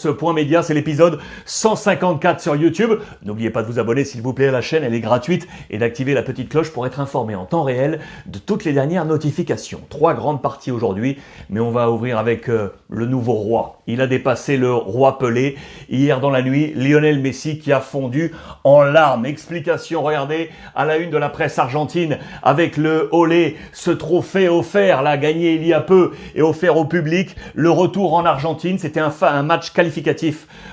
Ce point média, c'est l'épisode 154 sur YouTube. N'oubliez pas de vous abonner s'il vous plaît à la chaîne, elle est gratuite, et d'activer la petite cloche pour être informé en temps réel de toutes les dernières notifications. 3 grandes parties aujourd'hui, mais on va ouvrir avec le nouveau roi. Il a dépassé le roi Pelé. Hier dans la nuit, Lionel Messi qui a fondu en larmes. Explication, regardez, à la une de la presse argentine avec le olé, ce trophée offert, là, gagné il y a peu et offert au public. Le retour en Argentine, c'était un match qualificatif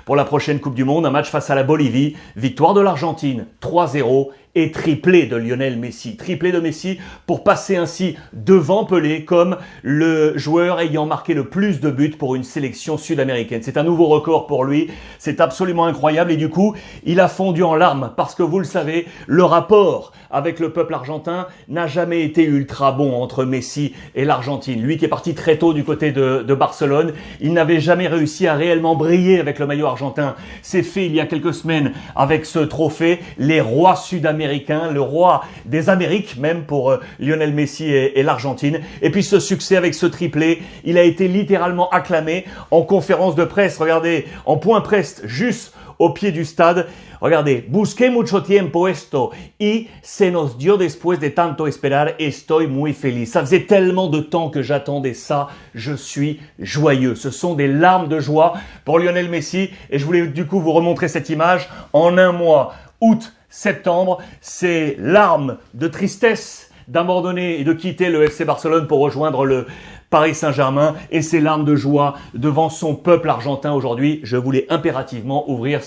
pour la prochaine Coupe du Monde, un match face à la Bolivie, victoire de l'Argentine 3-0 et triplé de Lionel Messi. Triplé de Messi pour passer ainsi devant Pelé comme le joueur ayant marqué le plus de buts pour une sélection sud-américaine. C'est un nouveau record pour lui, c'est absolument incroyable et du coup, il a fondu en larmes parce que vous le savez, le rapport avec le peuple argentin n'a jamais été ultra bon entre Messi et l'Argentine. Lui qui est parti très tôt du côté de Barcelone, il n'avait jamais réussi à réellement briller avec le maillot argentin. C'est fait il y a quelques semaines avec ce trophée, les rois sud-américains, le roi des Amériques même pour Lionel Messi et l'Argentine. Et puis ce succès avec ce triplé, il a été littéralement acclamé en conférence de presse. Regardez, en point presse juste au pied du stade. Regardez, busqué mucho tiempo esto y se nos dio después de tanto esperar, estoy muy feliz. Ça faisait tellement de temps que j'attendais ça, je suis joyeux. Ce sont des larmes de joie pour Lionel Messi et je voulais du coup vous remontrer cette image. En un mois, août, septembre, ces larmes de tristesse d'abandonner et de quitter le FC Barcelone pour rejoindre le Paris Saint-Germain et ses larmes de joie devant son peuple argentin aujourd'hui. Je voulais impérativement ouvrir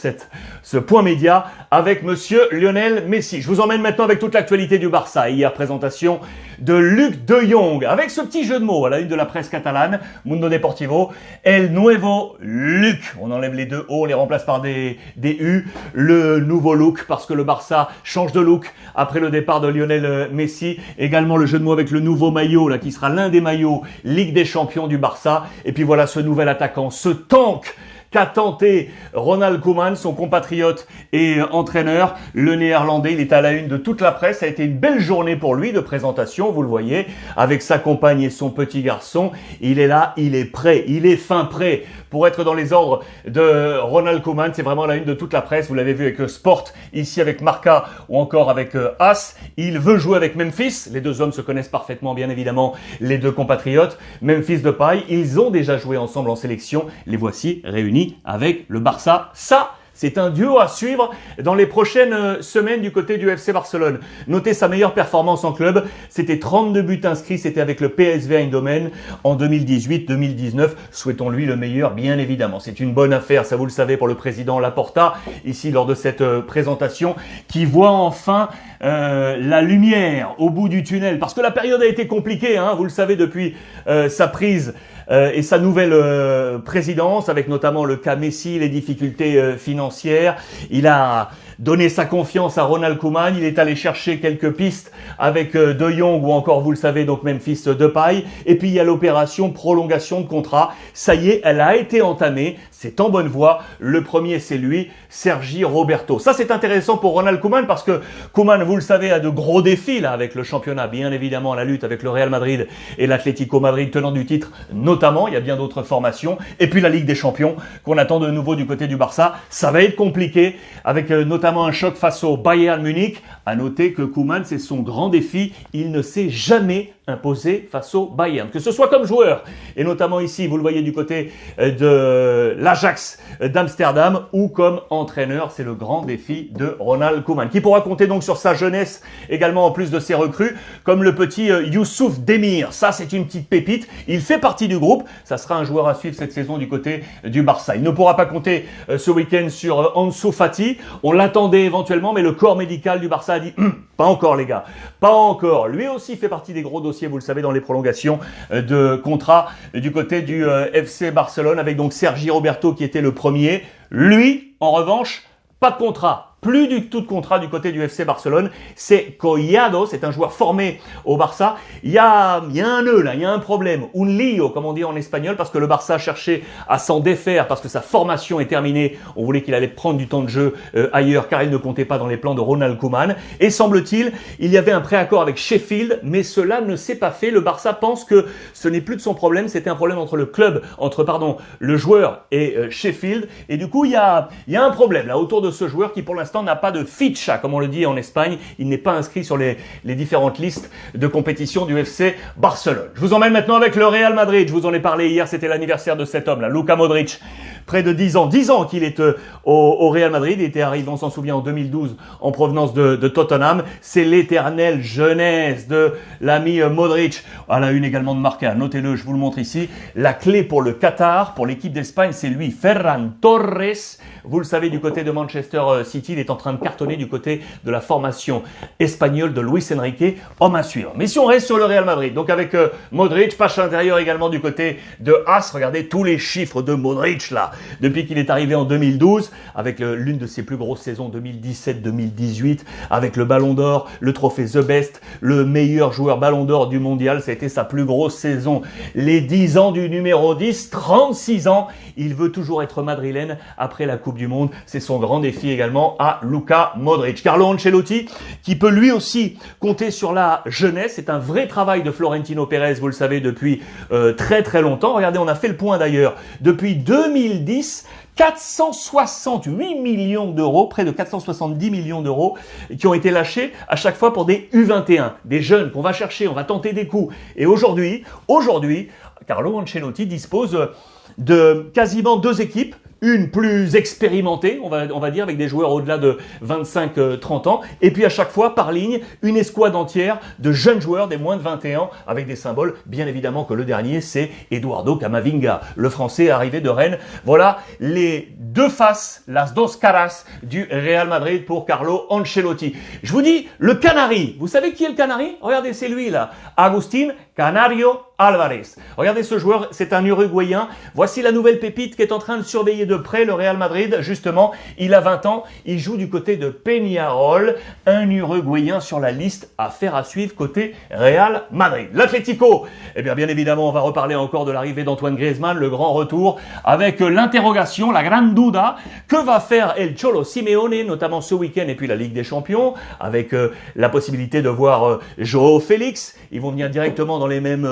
ce point média avec monsieur Lionel Messi. Je vous emmène maintenant avec toute l'actualité du Barça. Hier, présentation de Luc de Jong avec ce petit jeu de mots à la une de la presse catalane, Mundo Deportivo. El nuevo Luc. On enlève les deux O, on les remplace par des U. Le nouveau look parce que le Barça change de look après le départ de Lionel Messi. Également le jeu de mots avec le nouveau maillot là qui sera l'un des maillots Ligue des Champions du Barça. Et puis voilà ce nouvel attaquant, ce tank qu'a tenté Ronald Koeman, son compatriote et entraîneur, le néerlandais. Il est à la une de toute la presse. Ça a été une belle journée pour lui de présentation, vous le voyez, avec sa compagne et son petit garçon. Il est là, il est prêt, il est fin prêt pour être dans les ordres de Ronald Koeman. C'est vraiment la une de toute la presse. Vous l'avez vu avec Sport, ici avec Marca ou encore avec As. Il veut jouer avec Memphis. Les deux hommes se connaissent parfaitement, bien évidemment, les deux compatriotes. Memphis Depay, ils ont déjà joué ensemble en sélection. Les voici réunis avec le Barça. Ça, c'est un duo à suivre dans les prochaines semaines du côté du FC Barcelone. Notez sa meilleure performance en club. C'était 32 buts inscrits. C'était avec le PSV Eindhoven en 2018-2019. Souhaitons-lui le meilleur, bien évidemment. C'est une bonne affaire, ça vous le savez, pour le président Laporta, ici lors de cette présentation, qui voit enfin la lumière au bout du tunnel. Parce que la période a été compliquée, hein, vous le savez, depuis sa prise et sa nouvelle présidence, avec notamment le cas Messi, les difficultés financières. Il a donné sa confiance à Ronald Koeman. Il est allé chercher quelques pistes avec De Jong ou encore, vous le savez, donc Memphis Depay. Et puis il y a l'opération prolongation de contrat. Ça y est, elle a été entamée. C'est en bonne voie. Le premier, c'est lui, Sergi Roberto. Ça, c'est intéressant pour Ronald Koeman parce que Koeman, vous le savez, a de gros défis là avec le championnat. Bien évidemment, la lutte avec le Real Madrid et l'Atlético Madrid, tenant du titre notamment. Il y a bien d'autres formations. Et puis la Ligue des Champions qu'on attend de nouveau du côté du Barça. Ça va être compliqué avec notamment un choc face au Bayern Munich. À noter que Koeman, c'est son grand défi. Il ne s'est jamais imposé face au Bayern, que ce soit comme joueur, et notamment ici, vous le voyez du côté de l'Ajax d'Amsterdam, ou comme entraîneur. C'est le grand défi de Ronald Koeman, qui pourra compter donc sur sa jeunesse, également en plus de ses recrues, comme le petit Youssouf Demir. Ça, c'est une petite pépite. Il fait partie du groupe. Ça sera un joueur à suivre cette saison du côté du Barça. Il ne pourra pas compter ce week-end sur Ansu Fati. On l'attendait éventuellement, mais le corps médical du Barça a dit pas encore les gars, pas encore. Lui aussi fait partie des gros dossiers, vous le savez, dans les prolongations de contrat du côté du FC Barcelone, avec donc Sergi Roberto qui était le premier. Lui, en revanche, pas de contrat. plus du tout de contrat du côté du FC Barcelone. C'est Collado, c'est un joueur formé au Barça. Il y a un nœud là, il y a un problème. Un lío, comme on dit en espagnol, parce que le Barça cherchait à s'en défaire, parce que sa formation est terminée. On voulait qu'il allait prendre du temps de jeu ailleurs, car il ne comptait pas dans les plans de Ronald Koeman. Et semble-t-il, il y avait un préaccord avec Sheffield, mais cela ne s'est pas fait. Le Barça pense que ce n'est plus de son problème, c'était un problème entre le joueur et Sheffield. Et du coup, il y a un problème là autour de ce joueur qui pour l'instant n'a pas de ficha, comme on le dit en Espagne. Il n'est pas inscrit sur les différentes listes de compétition du FC Barcelone. Je vous emmène maintenant avec le Real Madrid. Je vous en ai parlé hier, c'était l'anniversaire de cet homme là, Luka Modric. Près de 10 ans qu'il est au Real Madrid. Il était arrivé, on s'en souvient, en 2012 en provenance de Tottenham. C'est l'éternelle jeunesse de l'ami Modric. À la une également de Marca, notez-le, je vous le montre ici. La clé pour le Qatar, pour l'équipe d'Espagne, c'est lui, Ferran Torres. Vous le savez, du côté de Manchester City, il est en train de cartonner du côté de la formation espagnole de Luis Enrique, homme à suivre. Mais si on reste sur le Real Madrid, donc avec Modric, passe intérieur également du côté de As. Regardez tous les chiffres de Modric là, depuis qu'il est arrivé en 2012, avec l'une de ses plus grosses saisons 2017-2018, avec le Ballon d'Or, le trophée The Best, le meilleur joueur Ballon d'Or du mondial, ça a été sa plus grosse saison. Les 10 ans du numéro 10, 36 ans, il veut toujours être madrilène après la Coupe du Monde. C'est son grand défi également à Luka Modric. Carlo Ancelotti, qui peut lui aussi compter sur la jeunesse. C'est un vrai travail de Florentino Pérez, vous le savez, depuis très très longtemps. Regardez, on a fait le point d'ailleurs. Depuis 2010, 468 millions d'euros, près de 470 millions d'euros qui ont été lâchés à chaque fois pour des U21, des jeunes qu'on va chercher, on va tenter des coups. Et aujourd'hui, Carlo Ancelotti dispose de quasiment 2 équipes, une plus expérimentée, on va dire, avec des joueurs au-delà de 25-30 ans, et puis à chaque fois, par ligne, une escouade entière de jeunes joueurs des moins de 21 ans, avec des symboles, bien évidemment que le dernier, c'est Eduardo Camavinga, le français arrivé de Rennes. Voilà les deux faces, las dos caras du Real Madrid pour Carlo Ancelotti. Je vous dis, le Canari, vous savez qui est le Canari? Regardez, c'est lui là, Agustín Canario Alvarez. Regardez ce joueur, c'est un Uruguayen. Voici la nouvelle pépite qui est en train de surveiller de près le Real Madrid. Justement, il a 20 ans, il joue du côté de Peñarol, un Uruguayen sur la liste à faire à suivre côté Real Madrid. L'Atlético, eh bien évidemment, on va reparler encore de l'arrivée d'Antoine Griezmann, le grand retour, avec l'interrogation, la grande duda, que va faire El Cholo Simeone, notamment ce week-end et puis la Ligue des Champions, avec la possibilité de voir Joao Félix. Ils vont venir directement dans les mêmes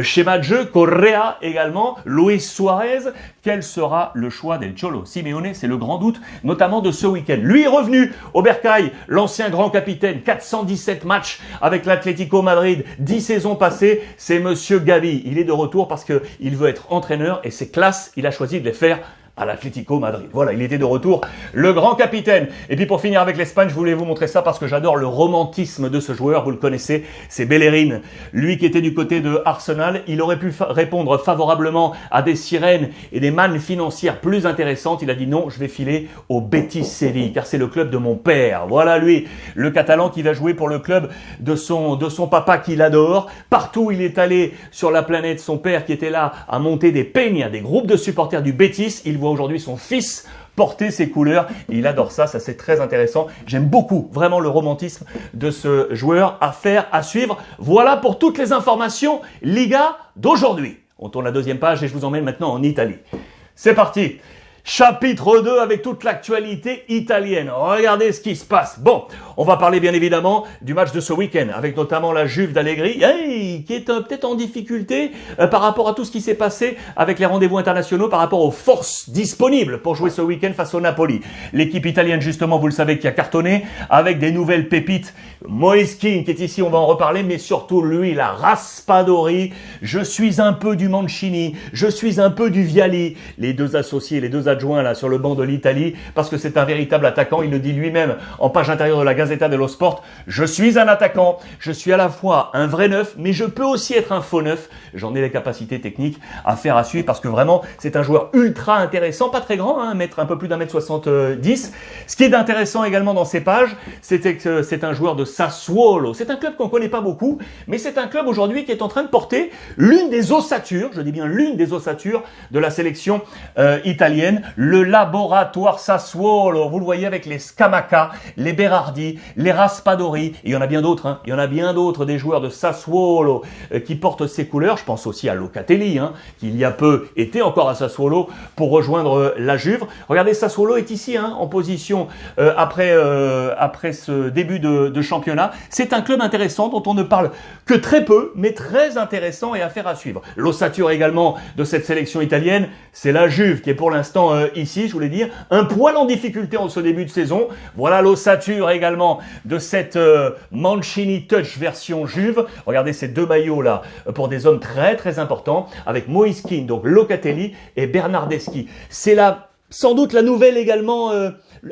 schéma de jeu, Correa également, Luis Suarez. Quel sera le choix del Cholo Simeone? C'est le grand doute, notamment de ce week-end. Lui est revenu au Bercail, l'ancien grand capitaine, 417 matchs avec l'Atlético Madrid, 10 saisons passées, c'est Monsieur Gavi. Il est de retour parce qu'il veut être entraîneur et c'est classe, il a choisi de les faire à l'Atlético Madrid. Voilà, il était de retour, le grand capitaine. Et puis pour finir avec l'Espagne, je voulais vous montrer ça parce que j'adore le romantisme de ce joueur, vous le connaissez, c'est Bellerín. Lui qui était du côté de Arsenal, il aurait pu répondre favorablement à des sirènes et des mannes financières plus intéressantes. Il a dit non, je vais filer au Betis Séville, car c'est le club de mon père. Voilà lui, le Catalan qui va jouer pour le club de son papa qu'il adore. Partout où il est allé sur la planète, son père qui était là à monter des peñas, des groupes de supporters du Betis, il voit aujourd'hui son fils porter ses couleurs. Il adore ça, ça c'est très intéressant. J'aime beaucoup vraiment le romantisme de ce joueur à faire, à suivre. Voilà pour toutes les informations Liga d'aujourd'hui. On tourne la deuxième page et je vous emmène maintenant en Italie. C'est parti. Chapitre 2 avec toute l'actualité italienne. Regardez ce qui se passe. Bon, on va parler bien évidemment du match de ce week-end, avec notamment la Juve d'Allegri, qui est peut-être en difficulté par rapport à tout ce qui s'est passé avec les rendez-vous internationaux, par rapport aux forces disponibles pour jouer ce week-end face au Napoli. L'équipe italienne, justement, vous le savez, qui a cartonné, avec des nouvelles pépites. Moise Kean, qui est ici, on va en reparler, mais surtout lui, la Raspadori. Je suis un peu du Mancini, je suis un peu du Vialli. Les deux associés, les deux adjoint là sur le banc de l'Italie, parce que c'est un véritable attaquant. Il le dit lui-même en page intérieure de la Gazzetta dello Sport. Je suis un attaquant, je suis à la fois un vrai neuf, mais je peux aussi être un faux neuf. J'en ai les capacités techniques à faire à suivre, parce que vraiment c'est un joueur ultra intéressant, pas très grand, un peu plus d'1m70. Ce qui est intéressant également dans ces pages, c'était que c'est un joueur de Sassuolo. C'est un club qu'on connaît pas beaucoup, mais c'est un club aujourd'hui qui est en train de porter l'une des ossatures, je dis bien l'une des ossatures de la sélection italienne. le laboratoire Sassuolo, vous le voyez avec les Scamacca, les Berardi, les Raspadori, et il y en a bien d'autres, il y en a bien d'autres des joueurs de Sassuolo qui portent ces couleurs. Je pense aussi à Locatelli, qui il y a peu était encore à Sassuolo pour rejoindre la Juve. Regardez, Sassuolo est ici en position après ce début de championnat. C'est un club intéressant dont on ne parle que très peu, mais très intéressant et affaire à suivre. L'ossature également de cette sélection italienne, c'est la Juve qui est pour l'instant ici, je voulais dire, un poil en difficulté en ce début de saison. Voilà l'ossature également de cette Mancini Touch version Juve. Regardez ces deux maillots là pour des hommes très très importants avec Moise Kean, donc Locatelli et Bernardeschi. C'est sans doute la nouvelle également,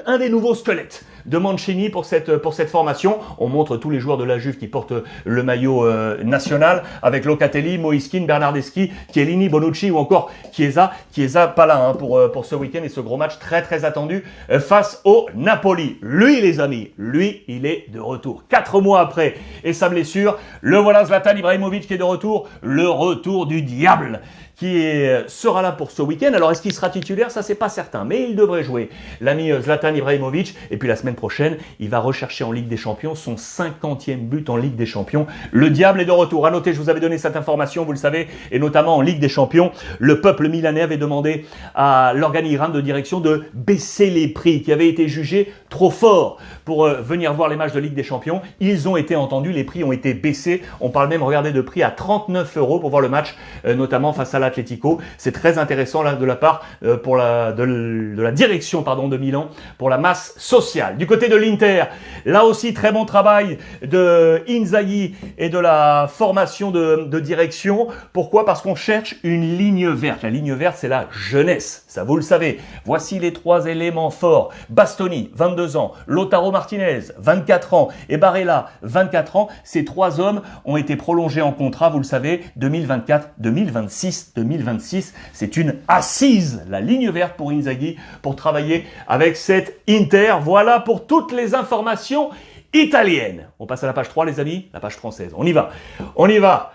un des nouveaux squelettes de Mancini pour cette formation. On montre tous les joueurs de la Juve qui portent le maillot national avec Locatelli, Moise Kean, Bernardeschi, Chiellini, Bonucci ou encore Chiesa. Chiesa pas là pour ce week-end et ce gros match très très attendu face au Napoli. Lui les amis, lui il est de retour. 4 mois après et sa blessure, le voilà Zlatan Ibrahimovic qui est de retour, le retour du diable qui sera là pour ce week-end. Alors, est-ce qu'il sera titulaire? Ça, c'est pas certain, mais il devrait jouer. L'ami Zlatan Ibrahimovic. Et puis, la semaine prochaine, il va rechercher en Ligue des Champions son 50e but en Ligue des Champions. Le diable est de retour. À noter, je vous avais donné cette information, vous le savez, et notamment en Ligue des Champions, le peuple milanais avait demandé à l'organigramme de direction de baisser les prix qui avaient été jugés trop forts pour venir voir les matchs de Ligue des Champions. Ils ont été entendus, les prix ont été baissés. On parle même, regardez, de prix à 39 € pour voir le match, notamment face à l'Atlético. C'est très intéressant là de la part de la direction de Milan pour la masse sociale. Du côté de l'Inter, là aussi très bon travail de Inzaghi et de la formation de direction. Pourquoi? Parce qu'on cherche une ligne verte. La ligne verte, c'est la jeunesse. Ça, vous le savez. Voici les 3 éléments forts. Bastoni, 22 ans. Lautaro Martinez, 24 ans. Et Barella, 24 ans. Ces 3 hommes ont été prolongés en contrat, vous le savez, 2024, 2026, 2026. C'est une assise, la ligne verte pour Inzaghi, pour travailler avec cette Inter. Voilà pour toutes les informations italiennes. On passe à la page 3, les amis, la page française. On y va. On y va.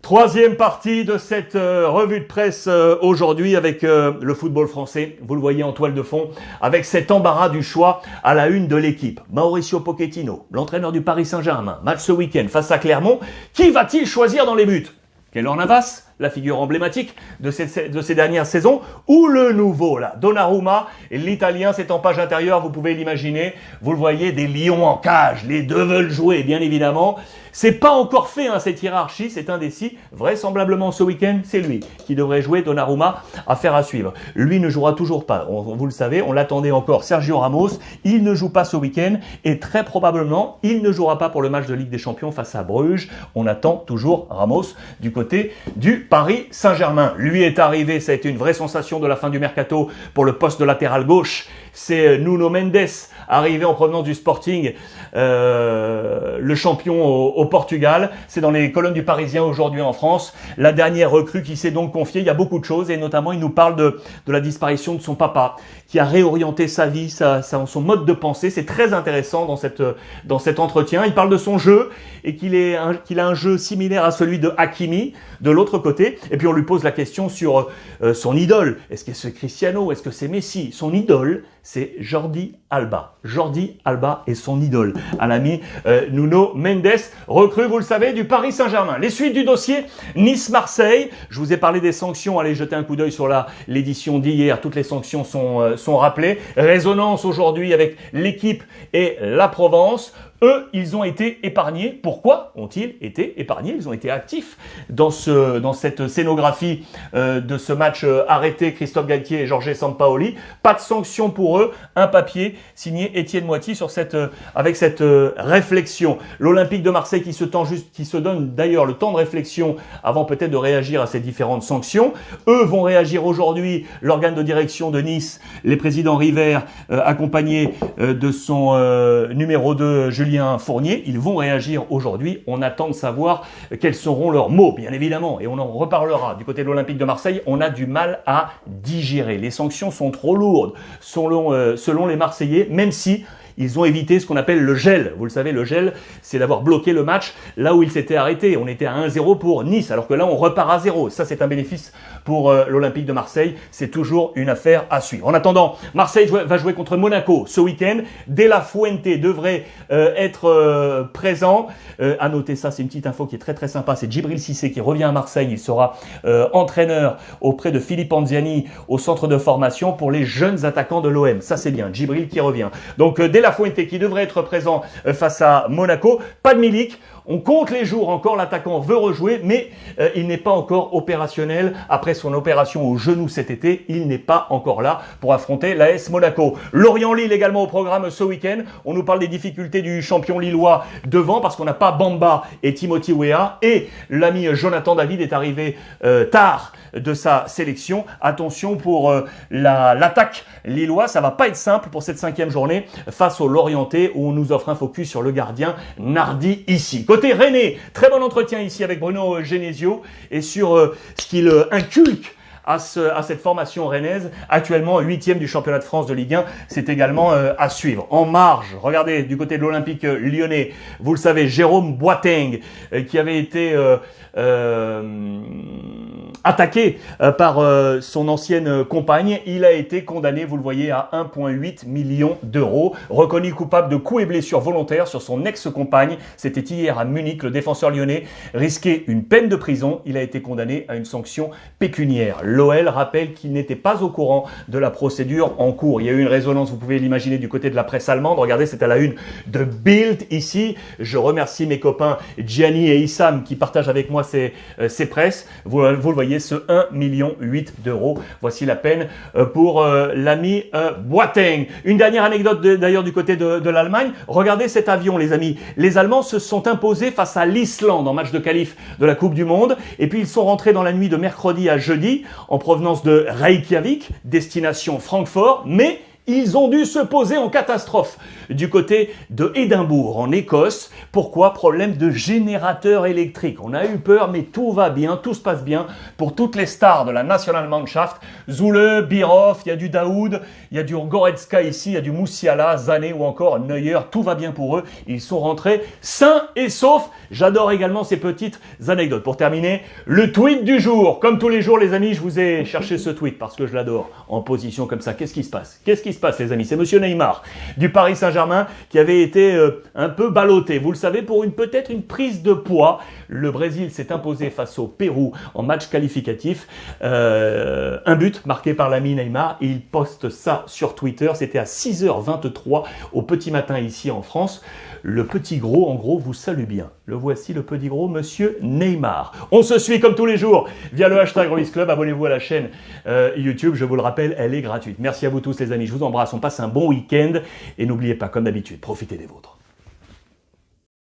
Troisième partie de cette revue de presse aujourd'hui avec le football français. Vous le voyez en toile de fond, avec cet embarras du choix à la une de l'équipe. Mauricio Pochettino, l'entraîneur du Paris Saint-Germain, match ce week-end face à Clermont. Qui va-t-il choisir dans les buts? Keylor Navas, la figure emblématique de ces dernières saisons, ou le nouveau, là, Donnarumma, l'Italien, c'est en page intérieure, vous pouvez l'imaginer, vous le voyez, des lions en cage, les deux veulent jouer, bien évidemment. C'est pas encore fait, cette hiérarchie, c'est indécis. Vraisemblablement, ce week-end, c'est lui qui devrait jouer, Donnarumma, affaire à suivre. Lui ne jouera toujours pas, vous le savez, on l'attendait encore, Sergio Ramos, il ne joue pas ce week-end, et très probablement, il ne jouera pas pour le match de Ligue des Champions face à Bruges. On attend toujours Ramos du côté du Paris Saint-Germain. Lui est arrivé, ça a été une vraie sensation de la fin du mercato pour le poste de latéral gauche. C'est Nuno Mendes, arrivé en provenance du Sporting, le champion au Portugal. C'est dans les colonnes du Parisien aujourd'hui en France. La dernière recrue qui s'est donc confiée, il y a beaucoup de choses et notamment il nous parle de la disparition de son papa qui a réorienté sa vie, son mode de pensée. C'est très intéressant dans cet entretien. Il parle de son jeu et qu'il a un jeu similaire à celui de Hakimi de l'autre côté. Et puis on lui pose la question sur son idole. Est-ce que c'est Cristiano? Est-ce que c'est Messi? Son idole, c'est Jordi Alba. Jordi Alba est son idole. À l'ami Nuno Mendes, recrue, vous le savez, du Paris Saint-Germain. Les suites du dossier, Nice-Marseille. Je vous ai parlé des sanctions. Allez jeter un coup d'œil sur l'édition d'hier. Toutes les sanctions sont rappelées. Résonance aujourd'hui avec l'équipe et la Provence. Eux, ils ont été épargnés. Pourquoi ont-ils été épargnés? Ils ont été actifs dans cette scénographie de ce match arrêté, Christophe Galtier et Jorge Sampaoli. Pas de sanction pour eux. Un papier signé Étienne Moiti avec cette réflexion. L'Olympique de Marseille qui se donne d'ailleurs le temps de réflexion avant peut-être de réagir à ces différentes sanctions. Eux vont réagir aujourd'hui. L'organe de direction de Nice, les présidents River, accompagnés de son numéro 2, Julien Fournier, ils vont réagir aujourd'hui. On attend de savoir quels seront leurs mots, bien évidemment, et on en reparlera. Du côté de l'Olympique de Marseille, on a du mal à digérer. Les sanctions sont trop lourdes, selon les Marseillais, même si ils ont évité ce qu'on appelle le gel. Vous le savez, le gel, c'est d'avoir bloqué le match là où il s'était arrêté. On était à 1-0 pour Nice, alors que là, on repart à 0. Ça, c'est un bénéfice pour l'Olympique de Marseille. C'est toujours une affaire à suivre. En attendant, Marseille va jouer contre Monaco ce week-end. De La Fuente devrait être présent. À noter ça, c'est une petite info qui est très très sympa. C'est Djibril Cissé qui revient à Marseille. Il sera entraîneur auprès de Philippe Anziani au centre de formation pour les jeunes attaquants de l'OM. Ça, c'est bien. Djibril qui revient. Donc, De La Fuente qui devrait être présent face à Monaco. Pas de Milik. On compte les jours encore, l'attaquant veut rejouer, mais il n'est pas encore opérationnel. Après son opération au genou cet été, il n'est pas encore là pour affronter l'AS Monaco. Lorient-Lille également au programme ce week-end. On nous parle des difficultés du champion lillois devant parce qu'on n'a pas Bamba et Timothy Weah. Et l'ami Jonathan David est arrivé tard de sa sélection. Attention pour l'attaque lilloise, ça va pas être simple pour cette 5e journée face au Lorientais où on nous offre un focus sur le gardien Nardi ici. Côté Rennais, très bon entretien ici avec Bruno Genesio et sur ce qu'il inculque à cette formation rennaise, actuellement 8e du championnat de France de Ligue 1, c'est également à suivre. En marge, regardez du côté de l'Olympique lyonnais, vous le savez, Jérôme Boateng qui avait été attaqué par son ancienne compagne, il a été condamné, vous le voyez, à 1,8 million d'euros, reconnu coupable de coups et blessures volontaires sur son ex-compagne. C'était hier à Munich, le défenseur lyonnais risquait une peine de prison, il a été condamné à une sanction pécuniaire. L'OL rappelle qu'il n'était pas au courant de la procédure en cours. Il y a eu une résonance, vous pouvez l'imaginer, du côté de la presse allemande. Regardez, c'est à la une de Bild ici. Je remercie mes copains Gianni et Issam qui partagent avec moi ces presses. Vous le voyez, ce 1,8 million d'euros. Voici la peine pour l'ami Boateng. Une dernière anecdote d'ailleurs du côté de l'Allemagne. Regardez cet avion, les amis. Les Allemands se sont imposés face à l'Islande en match de qualif de la Coupe du Monde. Et puis ils sont rentrés dans la nuit de mercredi à jeudi en provenance de Reykjavik, destination Francfort, mais ils ont dû se poser en catastrophe du côté de Édimbourg, en Écosse. Pourquoi? Problème de générateur électrique. On a eu peur, mais tout va bien, tout se passe bien pour toutes les stars de la Nationalmannschaft. Zule, Birhoff, il y a du Daoud, il y a du Goretzka ici, il y a du Musiala, Sané ou encore Neuer. Tout va bien pour eux. Ils sont rentrés sains et saufs. J'adore également ces petites anecdotes. Pour terminer, le tweet du jour. Comme tous les jours, les amis, je vous ai cherché ce tweet parce que je l'adore. En position comme ça, qu'est-ce qui se passe? Qu'est-ce qui se passe, les amis? C'est monsieur Neymar du Paris Saint-Germain qui avait été un peu ballotté. Vous le savez, pour peut-être une prise de poids. Le Brésil s'est imposé face au Pérou en match qualificatif. Un but marqué par l'ami Neymar. Et il poste ça sur Twitter. C'était à 6h23 au petit matin ici en France. Le petit gros, en gros, vous salue bien. Le voici, le petit gros, monsieur Neymar. On se suit comme tous les jours via le hashtag Royce Club. Abonnez-vous à la chaîne YouTube. Je vous le rappelle, elle est gratuite. Merci à vous tous, les amis. Je vous embrasse. On passe un bon week-end. Et n'oubliez pas, comme d'habitude, profitez des vôtres.